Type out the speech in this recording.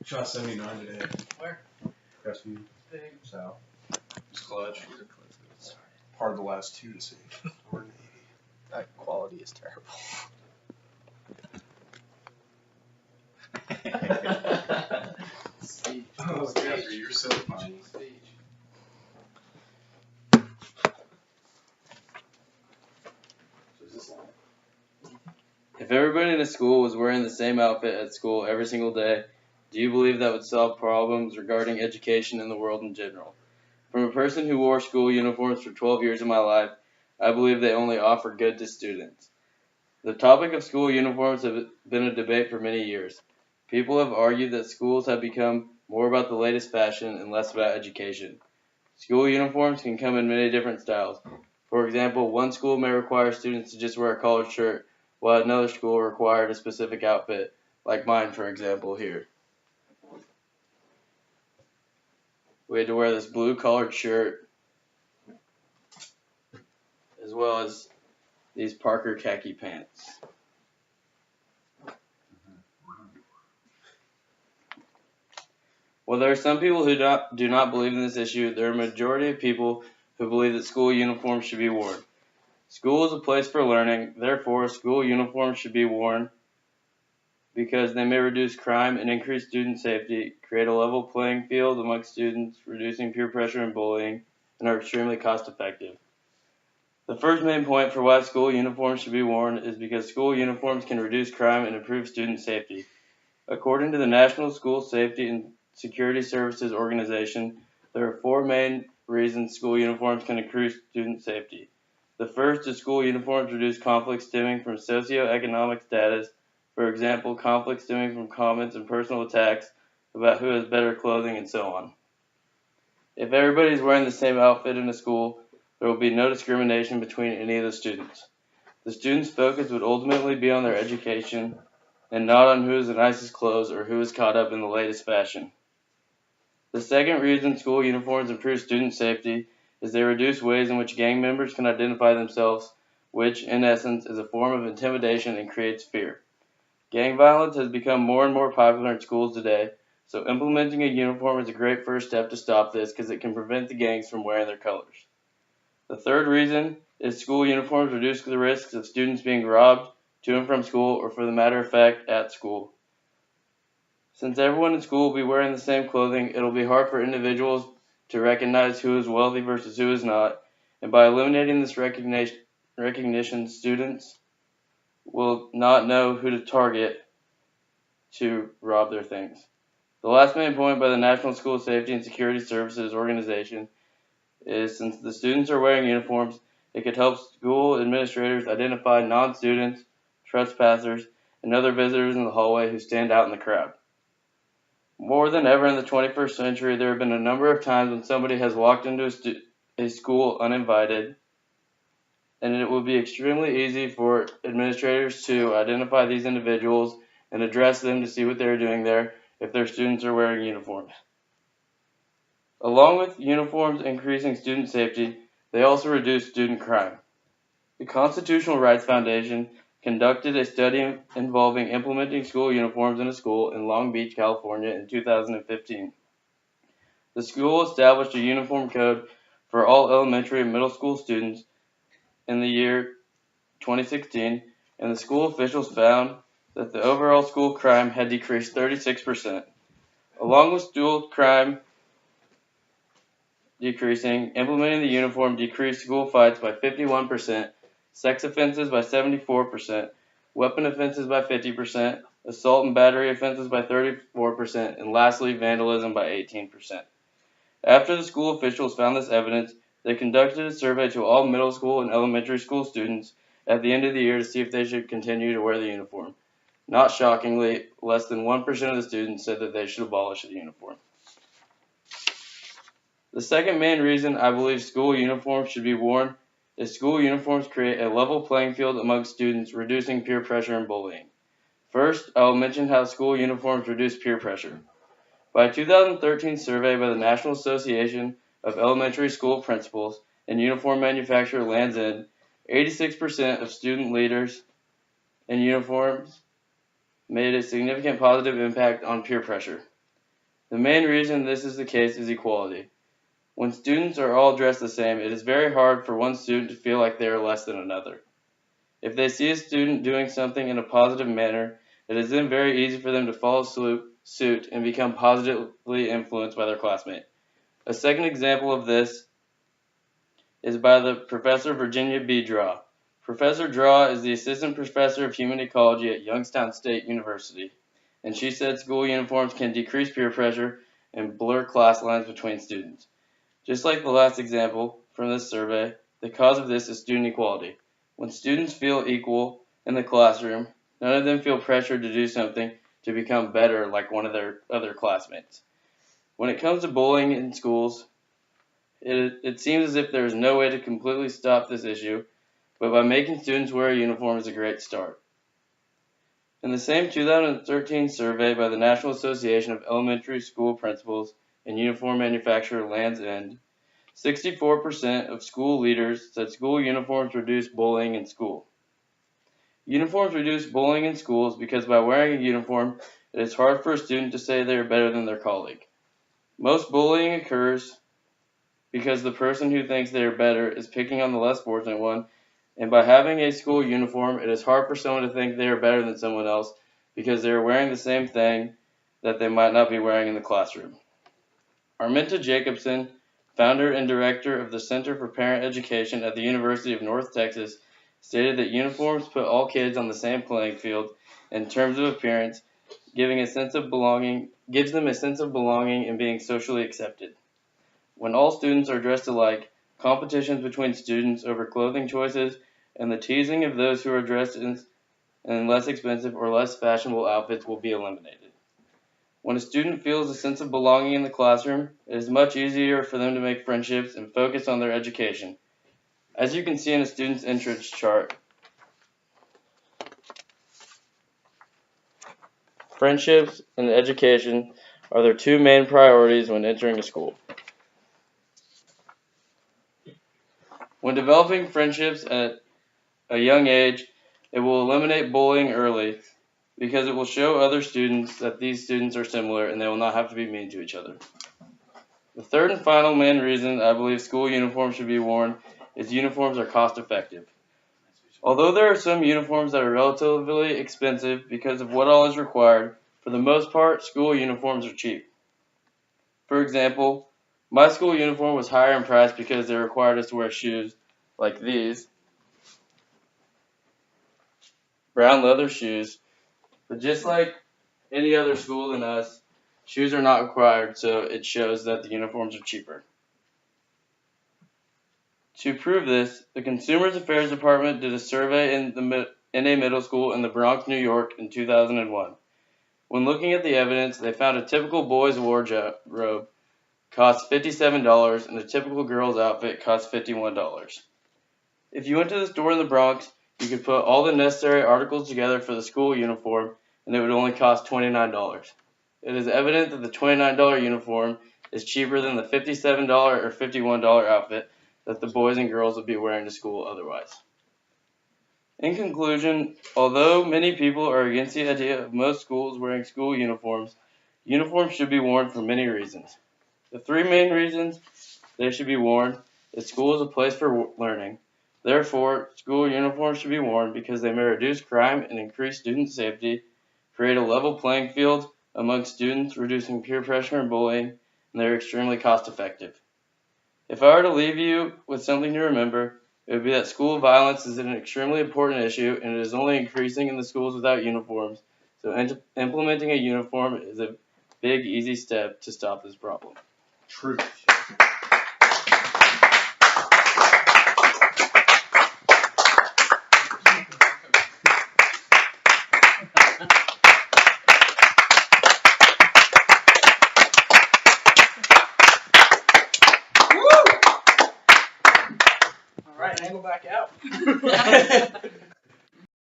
Shot 79 today. Where? Crestview. South. It's clutch. Part of the last two to see. That quality is terrible. Speech. Oh, Speech. Jeffrey, you're so funny. Speech. If everybody in a school was wearing the same outfit at school every single day, do you believe that would solve problems regarding education in the world in general? From a person who wore school uniforms for 12 years of my life, I believe they only offer good to students. The topic of school uniforms has been a debate for many years. People have argued that schools have become more about the latest fashion and less about education. School uniforms can come in many different styles. For example, one school may require students to just wear a collared shirt, while another school required a specific outfit, like mine, for example, here. We had to wear this blue collared shirt, as well as these Parker khaki pants. While there are some people who do not believe in this issue, there are a majority of people who believe that school uniforms should be worn. School is a place for learning, therefore school uniforms should be worn because they may reduce crime and increase student safety, create a level playing field amongst students, reducing peer pressure and bullying, and are extremely cost effective. The first main point for why school uniforms should be worn is because school uniforms can reduce crime and improve student safety. According to the National School Safety and Security Services Organization, there are four main reasons school uniforms can increase student safety. The first is school uniforms reduce conflicts stemming from socioeconomic status, for example, conflicts stemming from comments and personal attacks about who has better clothing and so on. If everybody is wearing the same outfit in a school, there will be no discrimination between any of the students. The students' focus would ultimately be on their education and not on who has the nicest clothes or who is caught up in the latest fashion. The second reason school uniforms improve student safety is they reduce ways in which gang members can identify themselves, which, in essence, is a form of intimidation and creates fear. Gang violence has become more and more popular in schools today, so implementing a uniform is a great first step to stop this because it can prevent the gangs from wearing their colors. The third reason is school uniforms reduce the risks of students being robbed to and from school, or for the matter of fact, at school. Since everyone in school will be wearing the same clothing, it will be hard for individuals to recognize who is wealthy versus who is not, and by eliminating this recognition, students will not know who to target to rob their things. The last main point by the National School Safety and Security Services Organization is since the students are wearing uniforms, it could help school administrators identify non-students, trespassers, and other visitors in the hallway who stand out in the crowd. More than ever in the 21st century, there have been a number of times when somebody has walked into a school uninvited, and it would be extremely easy for administrators to identify these individuals and address them to see what they're doing there if their students are wearing uniforms. Along with uniforms increasing student safety, they also reduce student crime. The Constitutional Rights Foundation conducted a study involving implementing school uniforms in a school in Long Beach, California in 2015. The school established a uniform code for all elementary and middle school students in the year 2016, and the school officials found that the overall school crime had decreased 36%. Along with school crime decreasing, implementing the uniform decreased school fights by 51%, sex offenses by 74%, weapon offenses by 50%, assault and battery offenses by 34%, and lastly, vandalism by 18%. After the school officials found this evidence, they conducted a survey to all middle school and elementary school students at the end of the year to see if they should continue to wear the uniform. Not shockingly, less than 1% of the students said that they should abolish the uniform. The second main reason I believe school uniforms should be worn is school uniforms create a level playing field among students, reducing peer pressure and bullying. First, I will mention how school uniforms reduce peer pressure. By a 2013 survey by the National Association of Elementary School Principals and uniform manufacturer Lands' End, 86% of student leaders in uniforms made a significant positive impact on peer pressure. The main reason this is the case is equality. When students are all dressed the same, it is very hard for one student to feel like they are less than another. If they see a student doing something in a positive manner, it is then very easy for them to follow suit and become positively influenced by their classmate. A second example of this is by the Professor Virginia B. Draw. Professor Draw is the Assistant Professor of Human Ecology at Youngstown State University, and she said school uniforms can decrease peer pressure and blur class lines between students. Just like the last example from this survey, the cause of this is student equality. When students feel equal in the classroom, none of them feel pressured to do something to become better like one of their other classmates. When it comes to bullying in schools, it seems as if there is no way to completely stop this issue, but by making students wear a uniform is a great start. In the same 2013 survey by the National Association of Elementary School Principals and Uniform Manufacturer Lands' End, 64% of school leaders said school uniforms reduce bullying in school. Uniforms reduce bullying in schools because by wearing a uniform, it is hard for a student to say they are better than their colleague. Most bullying occurs because the person who thinks they are better is picking on the less fortunate one, and by having a school uniform, it is hard for someone to think they are better than someone else because they are wearing the same thing that they might not be wearing in the classroom. Arminta Jacobson, founder and director of the Center for Parent Education at the University of North Texas, stated that uniforms put all kids on the same playing field in terms of appearance, gives them a sense of belonging and being socially accepted. When all students are dressed alike, competitions between students over clothing choices and the teasing of those who are dressed in less expensive or less fashionable outfits will be eliminated. When a student feels a sense of belonging in the classroom, it is much easier for them to make friendships and focus on their education. As you can see in a student's entrance chart, friendships and education are their two main priorities when entering a school. When developing friendships at a young age, it will eliminate bullying early because it will show other students that these students are similar and they will not have to be mean to each other. The third and final main reason I believe school uniforms should be worn is uniforms are cost effective. Although there are some uniforms that are relatively expensive because of what all is required, for the most part, school uniforms are cheap. For example, my school uniform was higher in price because they required us to wear shoes like these, brown leather shoes, but just like any other school than us, shoes are not required, so it shows that the uniforms are cheaper. To prove this, the Consumers Affairs Department did a survey in a middle school in the Bronx, New York in 2001. When looking at the evidence, they found a typical boy's wardrobe cost $57 and a typical girl's outfit cost $51. If you went to the store in the Bronx, you could put all the necessary articles together for the school uniform and it would only cost $29. It is evident that the $29 uniform is cheaper than the $57 or $51 outfit that the boys and girls would be wearing to school otherwise. In conclusion, although many people are against the idea of most schools wearing school uniforms, uniforms should be worn for many reasons. The three main reasons they should be worn is school is a place for learning. Therefore, school uniforms should be worn because they may reduce crime and increase student safety, create a level playing field among students, reducing peer pressure and bullying, and they're extremely cost effective. If I were to leave you with something to remember, it would be that school violence is an extremely important issue and it is only increasing in the schools without uniforms, so implementing a uniform is a big, easy step to stop this problem. Truth. All right, angle back out.